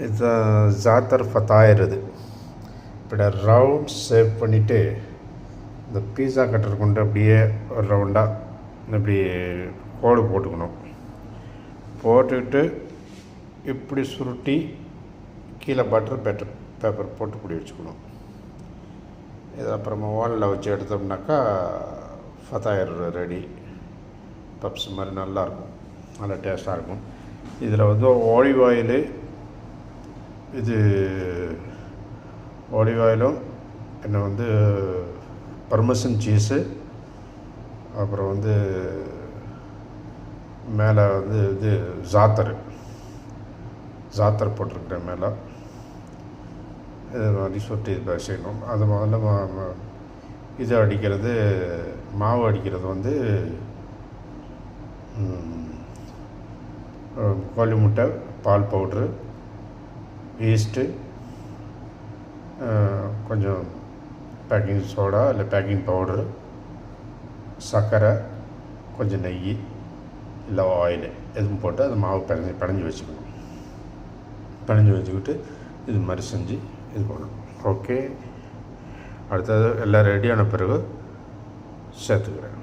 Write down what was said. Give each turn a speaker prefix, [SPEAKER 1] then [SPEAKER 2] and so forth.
[SPEAKER 1] இதுதான் ஜாத்தர் ஃபத்தாயர். இது இப்படி ரவுண்ட் சேவ் பண்ணிவிட்டு இந்த பீஸா கட்டர் கொண்டு அப்படியே ஒரு ரவுண்டாக இப்படி கோடு போட்டுக்கணும். போட்டுக்கிட்டு இப்படி சுருட்டி கீழே பட்டர் பேப்பர் போட்டு இப்படி வச்சுக்கணும். இது அப்புறமா ஓவனில் வச்சு எடுத்தோம்னாக்கா ஃபத்தாயர் ரெடி. பப்ஸ் மாதிரி நல்லாயிருக்கும், நல்லா டேஸ்ட்டாக இருக்கும். இதில் வந்து ஆலிவ் ஆயிலு, இது ஆலிவ் ஆயிலும் என்ன வந்து பர்மசன் சீஸு, அப்புறம் வந்து மேலே வந்து இது ஜாத்தர் போட்டிருக்கிறேன் மேலே. இது மாதிரி சுட்டி செய்யணும். அது முதல்ல இது அடிக்கிறது, மாவு அடிக்கிறது வந்து கோழி முட்டை, பால் பவுட்ரு, ஈஸ்ட்டு, கொஞ்சம் பேக்கிங் சோடா இல்லை பேக்கிங் பவுட்ரு, சர்க்கரை, கொஞ்சம் நெய் இல்லை ஆயிலு எதுவும் போட்டு அது மாவு பிணைஞ்சி வச்சுக்கணும். பிணைஞ்சி வச்சுக்கிட்டு இது மாதிரி செஞ்சு இது பண்ணணும். ஓகே, அடுத்தது எல்லாம் ரெடியான பிறகு சேர்த்துக்கிறேன்.